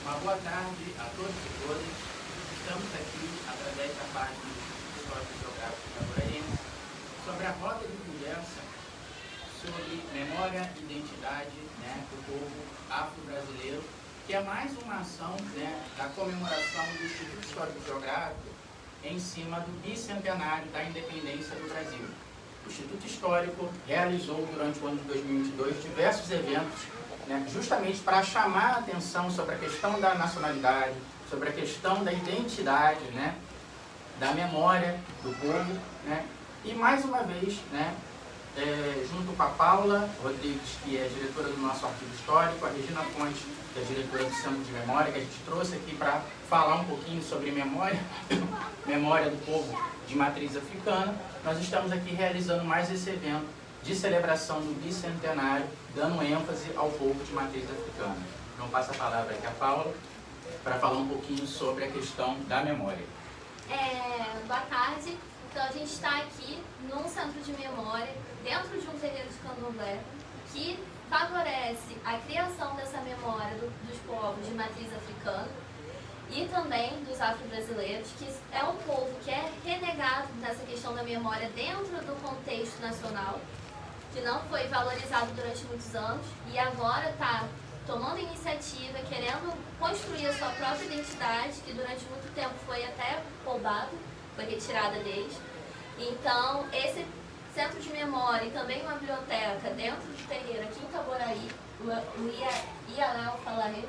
Uma boa tarde a todos e todas. Estamos aqui, através da página do Instituto Histórico e Geográfico Itaboraense, sobre a roda de conversa sobre memória e identidade, do povo afro-brasileiro, que é mais uma ação da comemoração do Instituto Histórico e Geográfico em cima do bicentenário da independência do Brasil. O Instituto Histórico realizou durante o ano de 2022 diversos eventos, justamente para chamar a atenção sobre a questão da nacionalidade, sobre a questão da identidade, da memória do povo, e mais uma vez, junto com a Paula Rodrigues, que é diretora do nosso arquivo histórico, a Regina Fonte, que é diretora do Centro de Memória, que a gente trouxe aqui para falar um pouquinho sobre memória, memória do povo de matriz africana. Nós estamos aqui realizando mais esse evento de celebração do bicentenário, dando ênfase ao povo de matriz africana. Então, passo a palavra aqui a Paula para falar um pouquinho sobre a questão da memória. Boa tarde. Então, a gente está aqui num centro de memória, dentro de um terreiro de candomblé, que favorece a criação dessa memória dos povos de matriz africana e também dos afro-brasileiros, que é um povo que é renegado nessa questão da memória dentro do contexto nacional, que não foi valorizado durante muitos anos e agora está tomando iniciativa, querendo construir a sua própria identidade, que durante muito tempo foi até roubada, foi retirada deles. Então, esse centro de memória e também uma biblioteca dentro do terreiro aqui em Itaboraí, o Ialéu Falaré.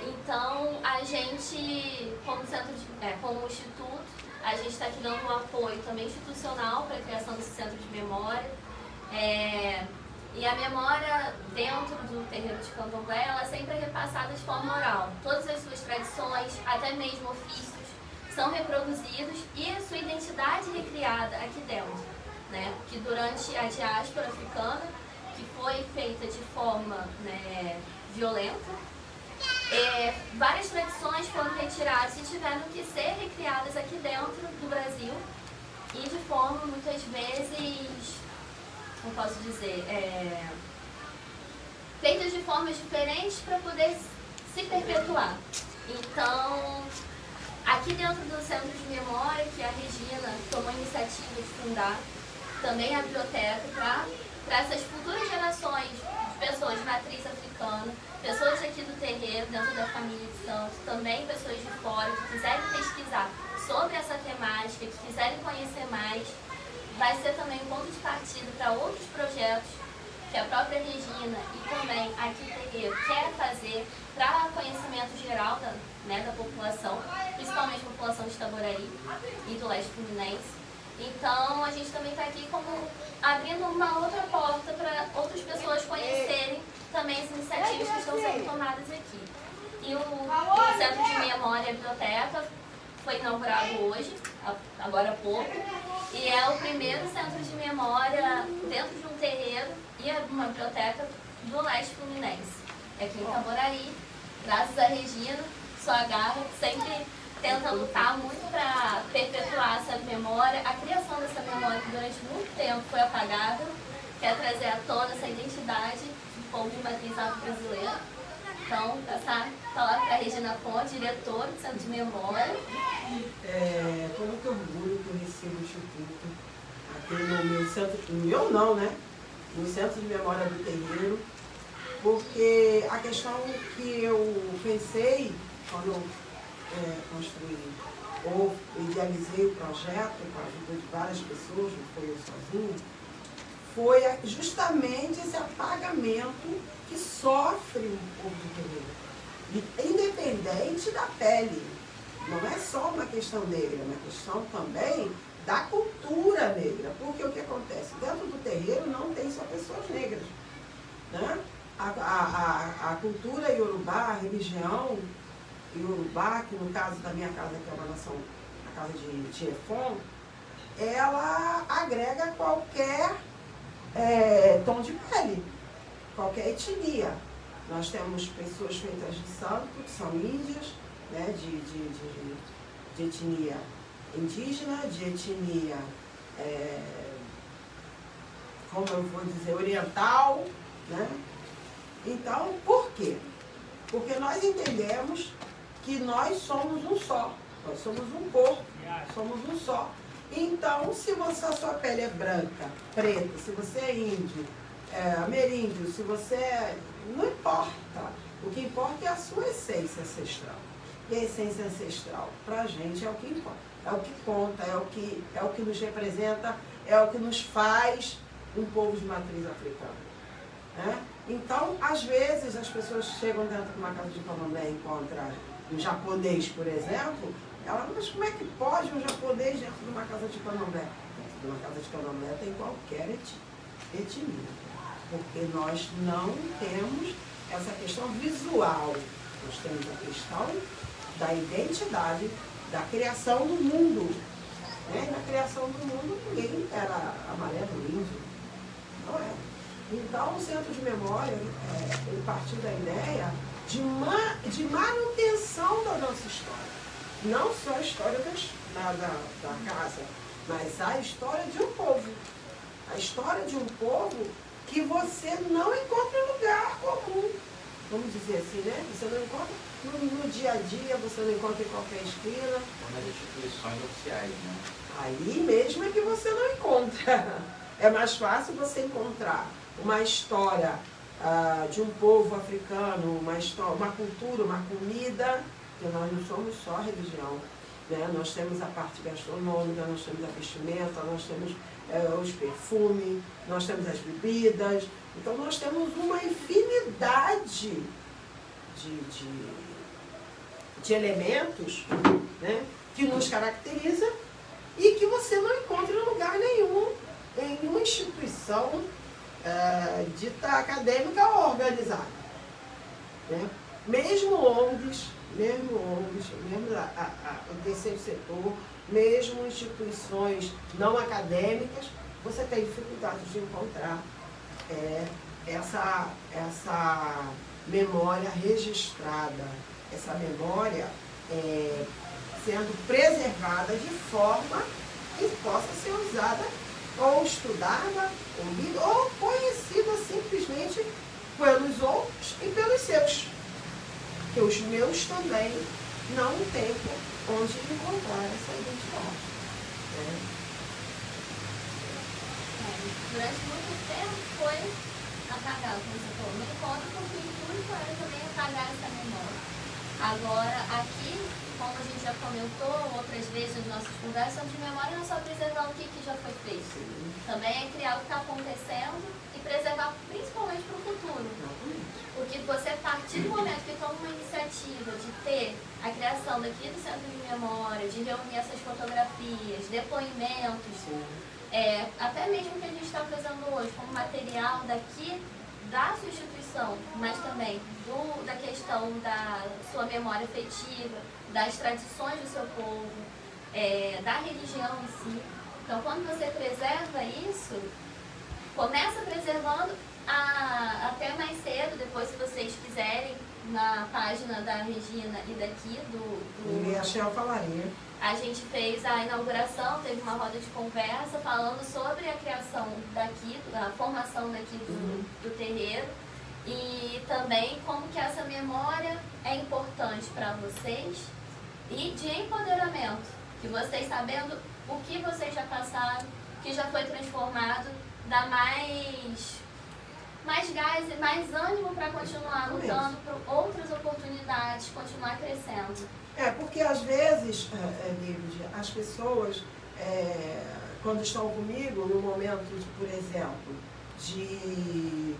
Então, a gente, como instituto, a gente está aqui dando um apoio também institucional para a criação desse centro de memória. E a memória dentro do terreiro de candomblé, ela sempre é repassada de forma oral. Todas as suas tradições, até mesmo ofícios, são reproduzidos e a sua identidade recriada aqui dentro. Que durante a diáspora africana, que foi feita de forma violenta, várias tradições foram retiradas e tiveram que ser recriadas aqui dentro do Brasil e de forma, muitas vezes, como posso dizer, feitas de formas diferentes para poder se perpetuar. Então, aqui dentro do Centro de Memória, que a Regina tomou a iniciativa de fundar, também a biblioteca para essas futuras gerações de pessoas de matriz africana, pessoas aqui do terreiro, dentro da família de Santos, também pessoas de fora que quiserem pesquisar sobre essa temática, que quiserem conhecer mais. Vai ser também um ponto de partida para outros projetos que a própria Regina e também aqui o terreiro quer fazer para conhecimento geral da população, principalmente a população de Itaboraí e do leste fluminense. Então, a gente também está aqui como abrindo uma outra porta para outras pessoas conhecerem também as iniciativas que estão sendo tomadas aqui. E o Centro de Memória e Biblioteca foi inaugurado hoje, agora há pouco, e é o primeiro centro de memória dentro de um terreiro e uma biblioteca do leste fluminense. Aqui em Itaboraí, graças a Regina, sua garra, sempre tenta lutar muito para perpetuar essa memória, a criação dessa memória que durante muito tempo foi apagada, quer trazer à tona essa identidade do povo de matriz afro-brasileira. Então, passar a palavra para a Regina Fonte, diretora do Centro de Memória. Com muito orgulho que eu recebo o Instituto aqui no meu centro, no Centro de Memória do Terreiro, porque a questão que eu pensei quando eu construí ou idealizei o projeto com a ajuda de várias pessoas, não foi eu sozinha, foi justamente esse apagamento que sofre o povo do terreiro, independente da pele. Não é só uma questão negra, é uma questão também da cultura negra, porque o que acontece? Dentro do terreiro não tem só pessoas negras, A cultura iorubá, a religião iorubá, que no caso da minha casa, que é uma nação, a casa de Tiefon, ela agrega qualquer tom de pele, qualquer etnia. Nós temos pessoas feitas de santo, que são índias, de etnia indígena, de etnia, como eu vou dizer, oriental. Então, por quê? Porque nós entendemos que nós somos um só, nós somos um corpo, somos um só. Então, se a sua pele é branca, preta, se você é índio, ameríndio, se você é... Não importa. O que importa é a sua essência ancestral. E a essência ancestral, para a gente, é o que importa. É o que conta, é o que nos representa, é o que nos faz um povo de matriz africana. Né? Então, às vezes, as pessoas chegam dentro de uma casa de candomblé e encontram um japonês, por exemplo, ela, mas como é que pode um japonês dentro de uma casa de candomblé? Dentro de uma casa de candomblé tem qualquer etnia, porque nós não temos essa questão visual, nós temos a questão da identidade, da criação do mundo. Né? Na criação do mundo, ninguém era amarelo, índio, não é? Então, o Centro de Memória, ele partiu da ideia de manutenção da nossa história. Não só a história da casa, mas a história de um povo. A história de um povo que você não encontra em lugar comum. Vamos dizer assim, né? Você não encontra no dia a dia, você não encontra em qualquer esquina. Nas instituições oficiais, né? Aí mesmo é que você não encontra. É mais fácil você encontrar uma história de um povo africano, uma cultura, uma comida, porque nós não somos só religião. Né? Nós temos a parte gastronômica, nós temos a vestimenta, nós temos os perfumes, nós temos as bebidas. Então nós temos uma infinidade de elementos, né, que nos caracteriza e que você não encontra em lugar nenhum, em nenhuma instituição dita acadêmica ou organizada. Né? Mesmo ONGs, mesmo o terceiro setor, mesmo instituições não acadêmicas, você tem dificuldade de encontrar essa memória registrada, essa memória sendo preservada de forma que possa ser usada ou estudada, ou lida, ou conhecida simplesmente pelos outros e pelos seus. Que os meus também não têm onde encontrar essa identidade. Né? Durante muito tempo foi apagado, como você falou, não encontro, porque o intuito era também apagar essa memória. Agora, aqui, como a gente já comentou outras vezes nas nossas conversas, de memória não é só preservar o que já foi feito. Também é criar o que está acontecendo e preservar principalmente para o futuro. Porque você, a partir do momento que toma uma iniciativa de ter a criação daqui do Centro de Memória, de reunir essas fotografias, depoimentos, até mesmo o que a gente está fazendo hoje como material daqui da sua instituição, mas também da questão da sua memória afetiva, das tradições do seu povo, da religião em si. Então, quando você preserva isso, começa preservando até mais cedo, depois se vocês quiserem, na página da Regina e daqui E a Shell falaria. A gente fez a inauguração, teve uma roda de conversa falando sobre a criação daqui, a formação daqui do terreiro e também como que essa memória é importante para vocês e de empoderamento, que vocês sabendo o que vocês já passaram, que já foi transformado, dá mais gás e mais ânimo para continuar lutando por outras oportunidades, continuar crescendo. Porque às vezes, David, as pessoas, quando estão comigo, no momento, por exemplo, de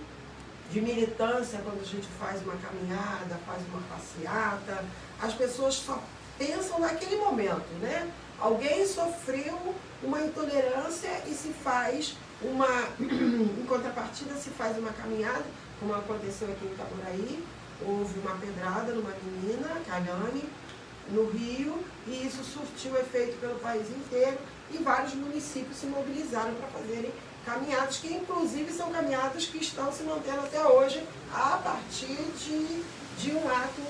militância, quando a gente faz uma caminhada, faz uma passeata, as pessoas só pensam naquele momento, né? Alguém sofreu uma intolerância e se faz em contrapartida, se faz uma caminhada, como aconteceu aqui em Itaboraí, houve uma pedrada numa menina, Calhane, no Rio, e isso surtiu efeito pelo país inteiro, e vários municípios se mobilizaram para fazerem caminhadas, que inclusive são caminhadas que estão se mantendo até hoje, a partir de um ato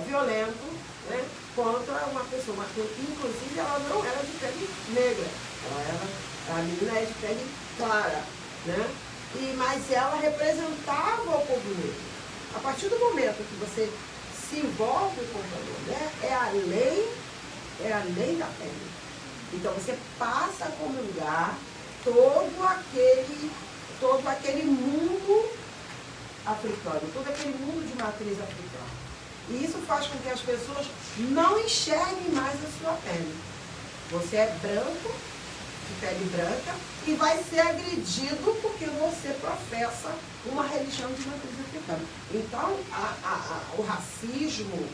violento, né, contra uma pessoa, inclusive ela não era de pele negra, a menina é de pele clara, né? Mas ela representava o povo negro. A partir do momento que você se envolve com uma mulher, é a lei da pele. Então você passa a comungar todo aquele mundo africano, todo aquele mundo de matriz africana. E isso faz com que as pessoas não enxerguem mais a sua pele. Você é branco, de pele branca, e vai ser agredido porque você professa uma religião de matriz africana. Então, o racismo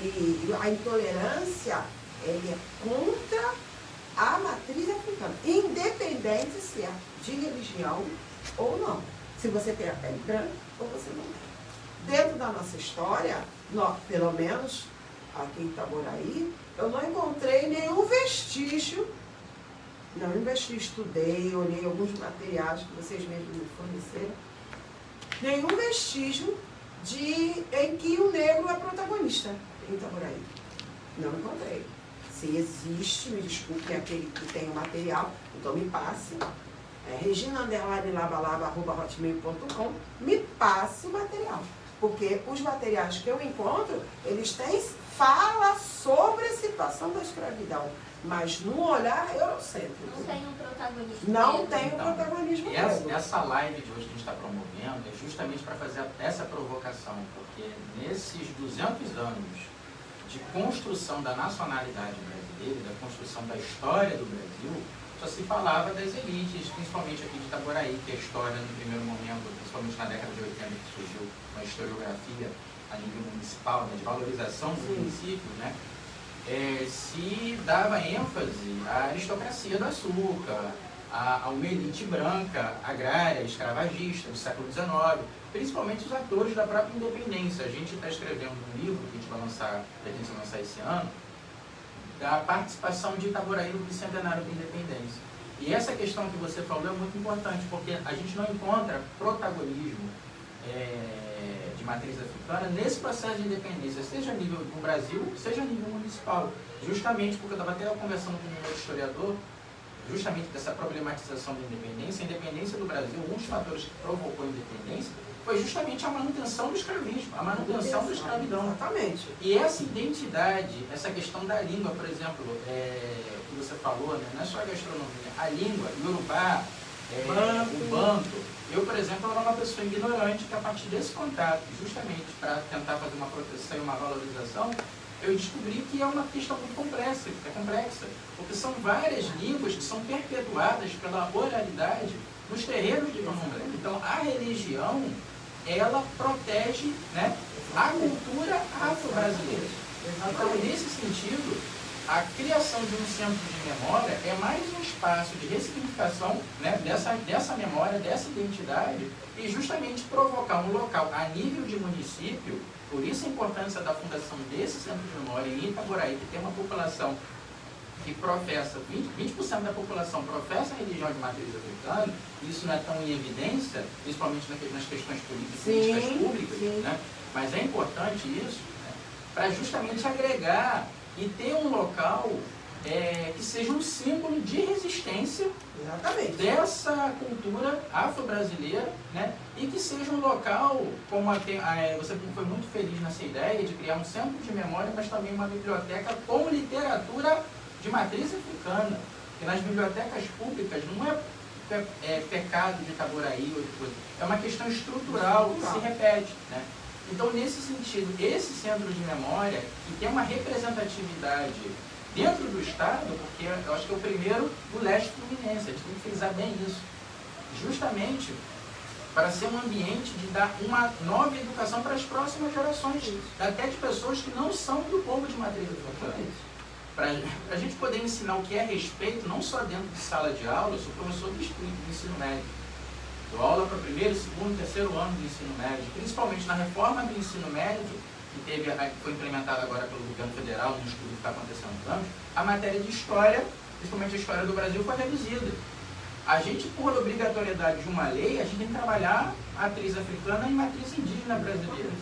e a intolerância, ele é contra a matriz africana, independente se é de religião ou não. Se você tem a pele branca ou você não tem. Dentro da nossa história, nós, pelo menos aqui em Itaboraí, eu não encontrei nenhum vestígio, estudei, olhei alguns materiais que vocês mesmos me forneceram, nenhum vestígio em que o negro é protagonista em Itaboraí. Não encontrei. Se existe, me desculpe, aquele que tem o material, então me passe. Regina_labalaba@hotmail.com, me passe o material. Porque os materiais que eu encontro, eles fala sobre a situação da escravidão, mas no olhar eurocêntrico. Não tem um protagonismo. Não tem um protagonismo. Essa live de hoje que a gente está promovendo é justamente para fazer essa provocação, porque nesses 200 anos de construção da nacionalidade brasileira, da construção da história do Brasil, só se falava das elites, principalmente aqui de Itaboraí, que a história, no primeiro momento, principalmente na década de 80, que surgiu uma historiografia a nível municipal, né, de valorização do município, né, se dava ênfase à aristocracia do açúcar, a uma elite branca, agrária, escravagista do século XIX, principalmente os atores da própria independência. A gente está escrevendo um livro que a gente vai pretende lançar esse ano, da participação de Itaboraí no bicentenário da independência. E essa questão que você falou é muito importante, porque a gente não encontra protagonismo de matriz africana nesse processo de independência, seja a nível do Brasil, seja a nível municipal. Justamente porque eu estava até conversando com um outro historiador, justamente dessa problematização da independência. A independência do Brasil, um dos fatores que provocou a independência foi justamente a manutenção do escravismo, a manutenção da escravidão. Exatamente. E essa identidade, essa questão da língua, por exemplo, que você falou, né, não é só a gastronomia, a língua, o Yorubá, o Banto. Eu, por exemplo, era uma pessoa ignorante que, a partir desse contato, justamente para tentar fazer uma proteção e uma valorização, eu descobri que é uma questão muito complexa, porque são várias línguas que são perpetuadas pela oralidade nos terreiros de candomblé. Então, a religião, ela protege, né, a cultura afro-brasileira. Então, nesse sentido, a criação de um centro de memória é mais um espaço de ressignificação, né, dessa memória, dessa identidade, e justamente provocar um local a nível de município. Por isso a importância da fundação desse centro de memória em Itaboraí, que tem uma população que professa, 20% da população professa a religião de matriz africana. Isso não é tão em evidência, principalmente nas questões políticas públicas, né? Mas é importante isso, né, para justamente agregar e ter um local que seja um símbolo de resistência. Exatamente. Dessa cultura afro-brasileira, né, e que seja um local, como você foi muito feliz nessa ideia de criar um centro de memória, mas também uma biblioteca com literatura de matriz africana. Porque nas bibliotecas públicas não é pecado de Itaboraí ou de coisa, é uma questão estrutural que se repete, né? Então, nesse sentido, esse centro de memória, que tem uma representatividade dentro do Estado, porque eu acho que é o primeiro do leste fluminense, a gente tem que frisar bem isso, justamente para ser um ambiente de dar uma nova educação para as próximas gerações, até de pessoas que não são do povo de matriz africana. Para a gente poder ensinar o que é respeito, não só dentro de sala de aula. Eu sou professor do ensino médio. Dou aula para o primeiro, segundo, terceiro ano do ensino médio, principalmente na reforma do ensino médio, que foi implementada agora pelo governo federal, no estudo que está acontecendo no campus. A matéria de história, principalmente a história do Brasil, foi reduzida. A gente, por obrigatoriedade de uma lei, a gente tem que trabalhar matriz africana e matriz indígena brasileira.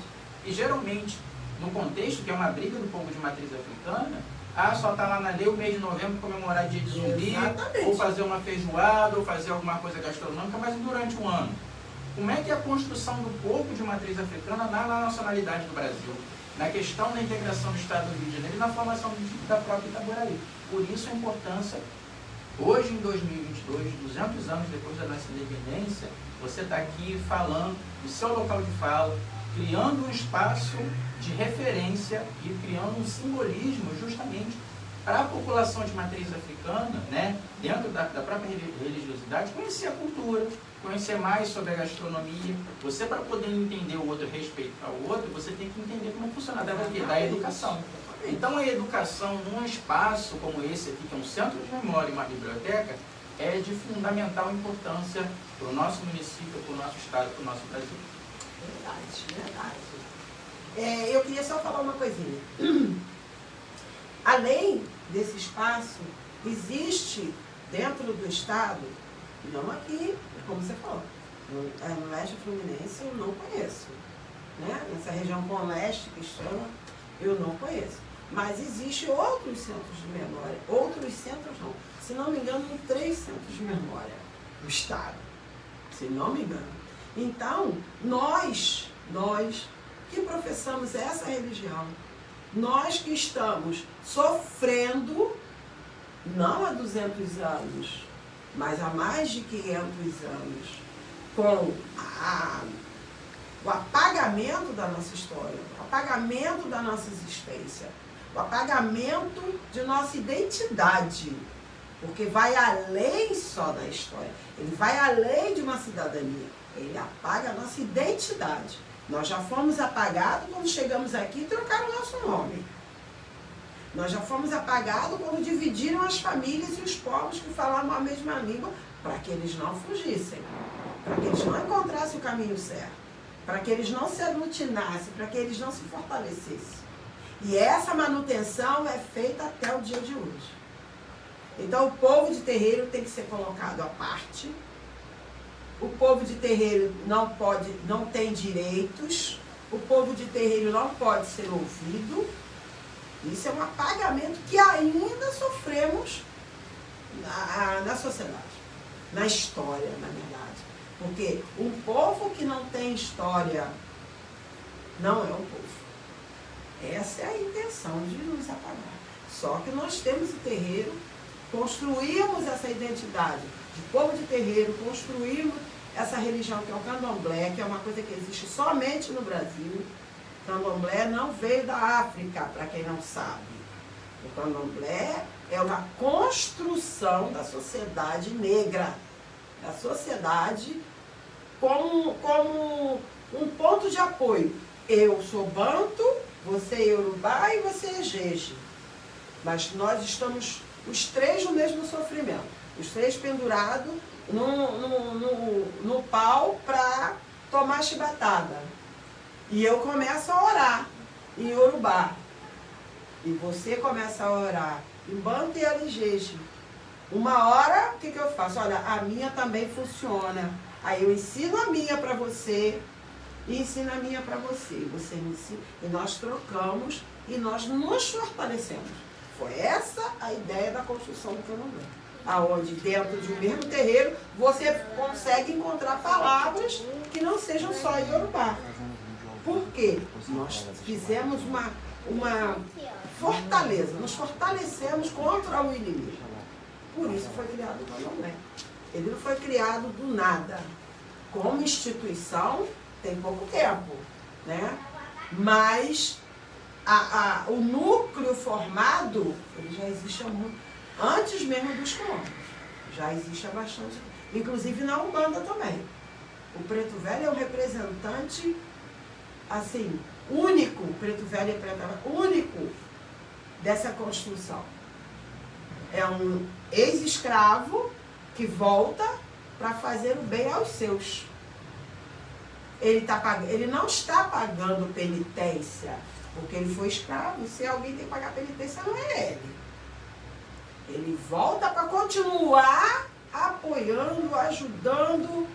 E geralmente, no contexto, que é uma briga do povo de matriz africana, só está lá na lei o mês de novembro comemorar dia de zumbi, ou fazer uma feijoada, ou fazer alguma coisa gastronômica, mas durante um ano. como é que é a construção do povo de matriz africana na nacionalidade do Brasil, na questão da integração do Estado do Rio de Janeiro e na formação da própria Itaboraí. Por isso a importância, hoje em 2022, 200 anos depois da nossa independência, você está aqui falando do seu local de fala, criando um espaço de referência e criando um simbolismo justamente para a população de matriz africana, né, dentro da própria religiosidade, conhecer a cultura, conhecer mais sobre a gastronomia. Você, para poder entender o outro, respeitar o outro, você tem que entender como funciona da educação. Então a educação num espaço como esse aqui, que é um centro de memória e uma biblioteca, é de fundamental importância para o nosso município, para o nosso estado, para o nosso Brasil. Verdade. Eu queria só falar uma coisinha. Além desse espaço, existe dentro do estado, não aqui, como você falou, no leste fluminense eu não conheço, né? Nessa região com leste que chama, eu não conheço. Mas existe outros centros de memória, outros centros não, se não me engano, 3 centros de memória do estado, se não me engano. Então, nós que professamos essa religião, nós que estamos sofrendo, não há 200 anos, mas há mais de 500 anos, com o apagamento da nossa história, o apagamento da nossa existência, o apagamento de nossa identidade, porque vai além só da história, ele vai além de uma cidadania, ele apaga a nossa identidade. Nós já fomos apagados quando chegamos aqui e trocaram o nosso nome. Nós já fomos apagados quando dividiram as famílias e os povos que falavam a mesma língua, para que eles não fugissem, para que eles não encontrassem o caminho certo, para que eles não se aglutinassem, para que eles não se fortalecessem. E essa manutenção é feita até o dia de hoje. Então o povo de terreiro tem que ser colocado à parte. O povo de terreiro não tem direitos, o povo de terreiro não pode ser ouvido. Isso é um apagamento que ainda sofremos na sociedade, na história, na verdade. Porque um povo que não tem história não é um povo. Essa é a intenção de nos apagar. Só que nós temos o terreiro, construímos essa identidade de povo de terreiro, construímos essa religião que é o candomblé, que é uma coisa que existe somente no Brasil. O candomblé não veio da África, para quem não sabe. O candomblé é uma construção da sociedade negra, da sociedade como um ponto de apoio. Eu sou banto, você é iorubá e você é jeje. Mas nós estamos os três no mesmo sofrimento. Os três pendurados no pau para tomar chibatada. E eu começo a orar em iorubá. E você começa a orar em banto e alijeje. Uma hora, o que eu faço? Olha, a minha também funciona. Aí eu ensino a minha para você e ensino a minha para você. Você me ensina. E nós trocamos e nós nos fortalecemos. Foi essa a ideia da construção do candomblé. Aonde dentro de um mesmo terreiro você consegue encontrar palavras que não sejam só iorubá. Por quê? Nós fizemos uma fortaleza, nos fortalecemos contra o inimigo. Por isso foi criado o candomblé. Ele não foi criado do nada. Como instituição, tem pouco tempo, né? Mas o núcleo formado, ele já existe há muito, antes mesmo dos colonos. Já existe há bastante. Inclusive na Umbanda também. O Preto Velho é um representante, assim, único, Preto Velho e Preto Velho, único dessa construção. É um ex-escravo que volta para fazer o bem aos seus. Ele não está pagando penitência, porque ele foi escravo. Se alguém tem que pagar penitência, não é ele. Ele volta para continuar apoiando, ajudando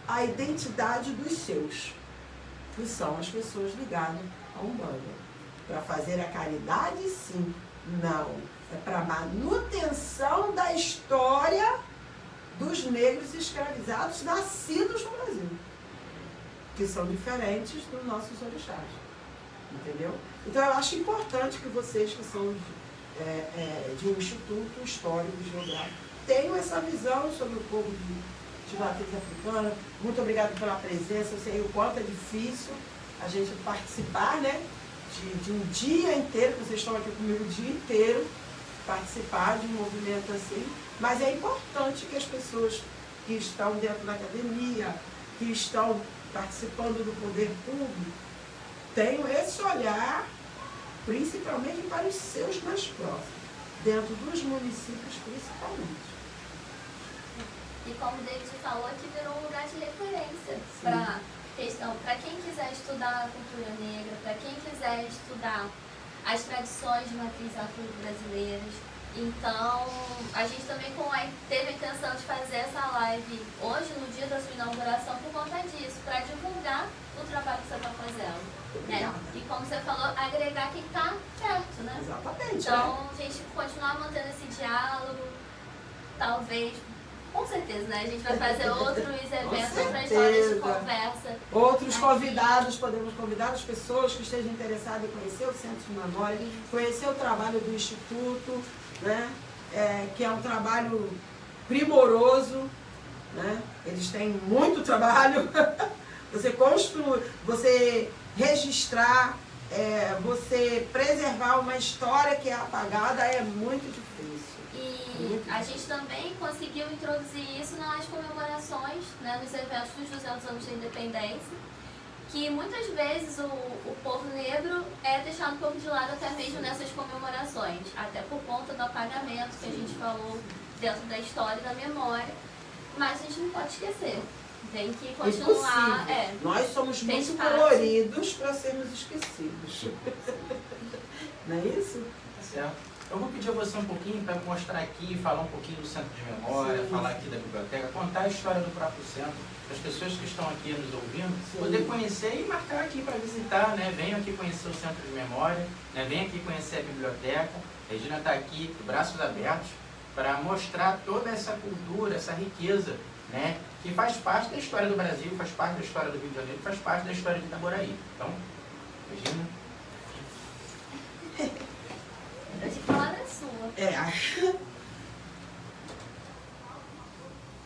a identidade dos seus, que são as pessoas ligadas a Umbanda. Para fazer a caridade, sim. Não. É para manutenção da história dos negros escravizados nascidos no Brasil, que são diferentes dos nossos orixás, entendeu? Então eu acho importante que vocês que são de um instituto histórico e geográfico tenham essa visão sobre o povo de matriz africana. Muito obrigada pela presença, eu sei o quanto é difícil a gente participar, né, de um dia inteiro, vocês estão aqui comigo o dia inteiro, participar de um movimento assim, mas é importante que as pessoas que estão dentro da academia, que estão participando do poder público, tenham esse olhar, principalmente para os seus mais próximos, dentro dos municípios principalmente. E como o David falou, aqui virou um lugar de referência para quem quiser estudar a cultura negra, para quem quiser estudar as tradições de matriz afro-brasileiras. Então, a gente também teve a intenção de fazer essa live hoje, no dia da sua inauguração, por conta disso, para divulgar o trabalho que você está fazendo. Né? E como você falou, agregar quem está perto, né? Exatamente. Então, a gente continuar mantendo esse diálogo, talvez, com certeza, né? A gente vai fazer outros eventos, outras rodas de conversa. Outros convidados, podemos convidar as pessoas que estejam interessadas em conhecer o Centro de Memória, conhecer o trabalho do Instituto, né? Que é um trabalho primoroso, né? Eles têm muito trabalho. Você construir, você registrar, você preservar uma história que é apagada é muito difícil. E a gente também conseguiu introduzir isso nas comemorações, né, nos eventos dos 200 anos da independência, que muitas vezes o povo negro é deixado um pouco de lado até mesmo nessas comemorações, até por conta do apagamento que a gente falou dentro da história e da memória, mas a gente não pode esquecer. Tem que continuar. Nós somos muito coloridos para sermos esquecidos. Não é isso? Tá certo. Eu vou pedir a você um pouquinho para mostrar aqui, falar um pouquinho do Centro de Memória, falar aqui da biblioteca, contar a história do próprio centro, para as pessoas que estão aqui nos ouvindo, poder conhecer e marcar aqui para visitar, né? Venham aqui conhecer o Centro de Memória, né? Venham aqui conhecer a biblioteca. A Regina está aqui, de braços abertos, para mostrar toda essa cultura, essa riqueza, né? Que faz parte da história do Brasil, faz parte da história do Rio de Janeiro, faz parte da história de Itaboraí. Então, Regina. A palavra é sua.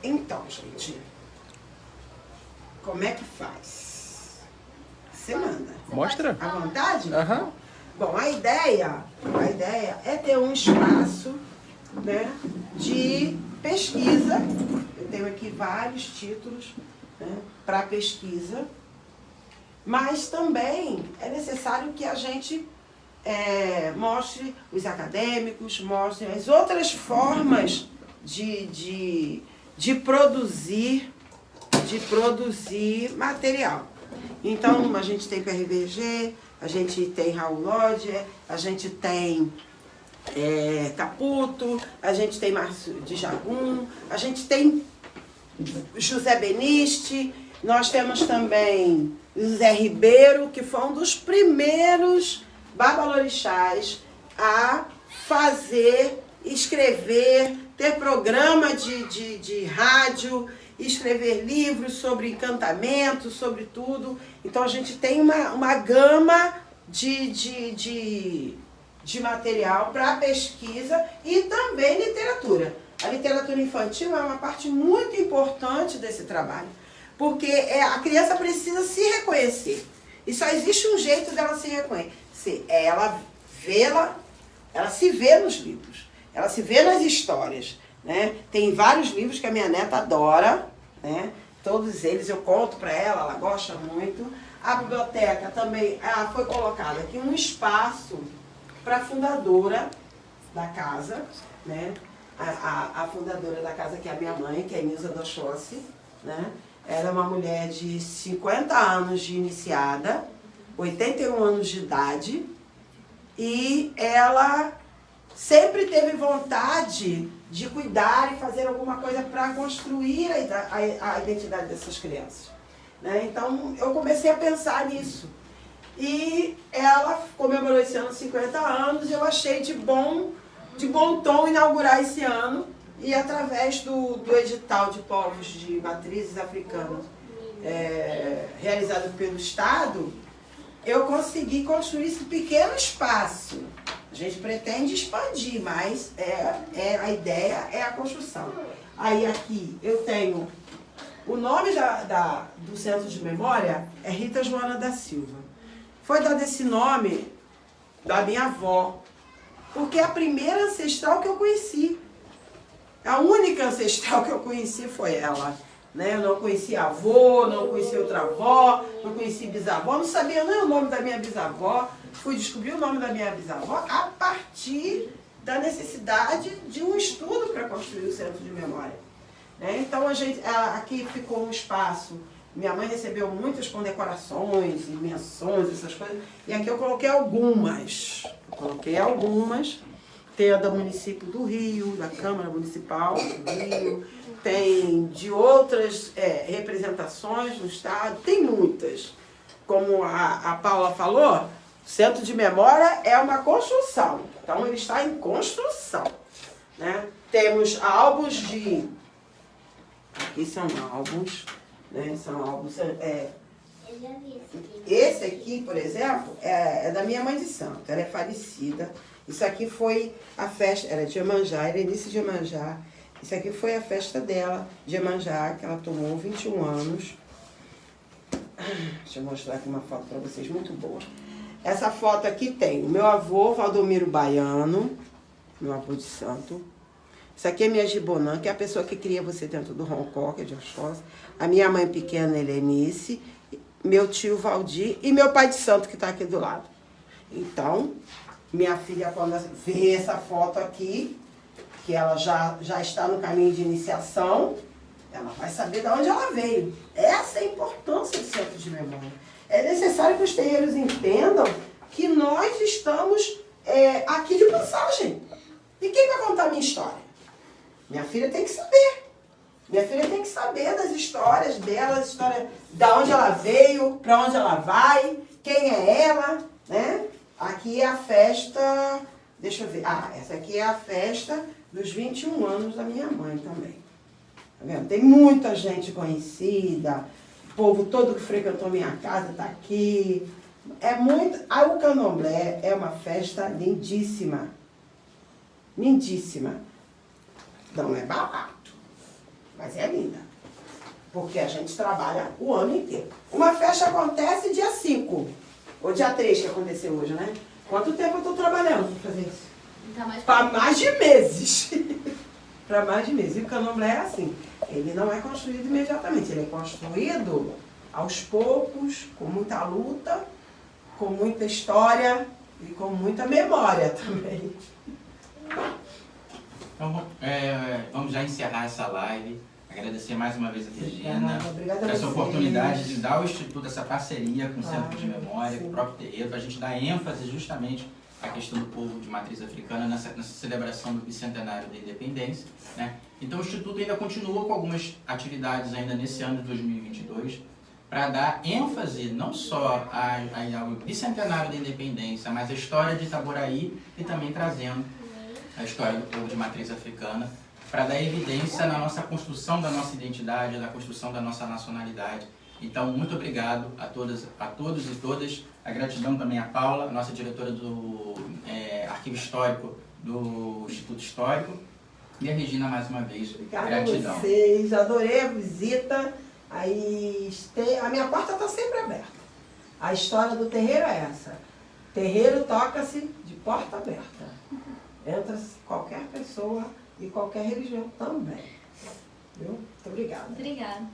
Então, gente, como é que faz? Você manda. Mostra. À vontade? Aham. Bom, a ideia é ter um espaço, né, de pesquisa. Eu tenho aqui vários títulos, né, para pesquisa, mas também é necessário que a gente mostre os acadêmicos, mostre as outras formas de produzir material. Então, a gente tem PRVG, a gente tem Raul Lodge, a gente tem Caputo, a gente tem Márcio de Jagum, a gente tem José Beniste, nós temos também José Ribeiro, que foi um dos primeiros babalorixás a fazer, escrever, ter programa de rádio, escrever livros sobre encantamento, sobre tudo. Então a gente tem uma gama de material para pesquisa e também literatura. A literatura infantil é uma parte muito importante desse trabalho, porque a criança precisa se reconhecer. E só existe um jeito dela se reconhecer. Ela se vê nos livros, ela se vê nas histórias, né? Tem vários livros que a minha neta adora, né? Todos eles eu conto para ela gosta muito. A biblioteca também foi colocada aqui um espaço para a fundadora da casa, né? A fundadora da casa, que é a minha mãe, que é a Nilza Dochossi, né? Ela é uma mulher de 50 anos de iniciada, 81 anos de idade, e ela sempre teve vontade de cuidar e fazer alguma coisa para construir a identidade dessas crianças, né? Então, eu comecei a pensar nisso. E ela comemorou esse ano 50 anos, e eu achei de bom tom inaugurar esse ano E através do edital de povos de matrizes africanas realizado pelo Estado, eu consegui construir esse pequeno espaço. A gente pretende expandir, mas a ideia é a construção. Aí aqui eu tenho o nome do Centro de Memória é Rita Joana da Silva. Foi dado esse nome da minha avó, porque é a primeira ancestral que eu conheci. A única ancestral que eu conheci foi ela. Né? Eu não conhecia avô, não conhecia outra avó, não conhecia bisavó, não sabia nem o nome da minha bisavó. Fui descobrir o nome da minha bisavó a partir da necessidade de um estudo para construir o Centro de Memória. Então, aqui ficou um espaço. Minha mãe recebeu muitas condecorações e menções, essas coisas. E aqui eu coloquei algumas. Tem a do município do Rio, da Câmara Municipal do Rio. Tem de outras representações no Estado. Tem muitas. Como a Paula falou, o Centro de Memória é uma construção. Então, ele está em construção. Né? Temos álbuns de... Aqui são álbuns, né? São álbuns. Eu já vi esse aqui. Esse aqui, por exemplo, é da minha mãe de santo. Ela é falecida. Isso aqui foi a festa, era de Iemanjá, era início de Iemanjá. Isso aqui foi a festa dela, de Iemanjá, que ela tomou 21 anos. Deixa eu mostrar aqui uma foto para vocês, muito boa. Essa foto aqui tem o meu avô, Valdomiro Baiano, meu avô de santo. Isso aqui é minha Gibonã, que é a pessoa que cria você dentro do Roncó, que é de Oxóssi. A minha mãe pequena, Helenice, meu tio Valdir e meu pai de santo, que está aqui do lado. Então, minha filha, quando vê essa foto aqui, que ela já está no caminho de iniciação, ela vai saber de onde ela veio. Essa é a importância do Centro de Memória. É necessário que os terreiros entendam que nós estamos aqui de passagem. E quem vai contar a minha história? Minha filha tem que saber. Minha filha tem que saber das histórias dela, da história de onde ela veio, para onde ela vai, quem é ela, né? Aqui é a festa, deixa eu ver, essa aqui é a festa dos 21 anos da minha mãe também. Tá vendo? Tem muita gente conhecida, o povo todo que frequentou minha casa está aqui. O Candomblé é uma festa lindíssima. Lindíssima. Não é barato, mas é linda. Porque a gente trabalha o ano inteiro. Uma festa acontece dia 5, ou dia 3 que aconteceu hoje, né? Quanto tempo eu estou trabalhando para fazer isso? Para mais de meses. Para mais de meses. E o Candomblé é assim. Ele não é construído imediatamente. Ele é construído aos poucos, com muita luta, com muita história e com muita memória também. Então, vamos já encerrar essa live. Agradecer mais uma vez a Regina por essa oportunidade de dar ao Instituto essa parceria com o Centro de Memória, com o próprio terreiro, para a gente dar ênfase justamente à questão do povo de matriz africana nessa celebração do bicentenário da independência. Né? Então o Instituto ainda continua com algumas atividades ainda nesse ano de 2022, para dar ênfase não só ao bicentenário da independência, mas à história de Itaboraí e também trazendo a história do povo de matriz africana, para dar evidência na nossa construção da nossa identidade, na construção da nossa nacionalidade. Então, muito obrigado a todos e todas. A gratidão também à Paula, nossa diretora do Arquivo Histórico do Instituto Histórico. E a Regina, mais uma vez, obrigada gratidão. A vocês, adorei a visita. A minha porta está sempre aberta. A história do terreiro é essa. Terreiro toca-se de porta aberta. Entra qualquer pessoa e qualquer religião também. Viu? Muito obrigada. Obrigada.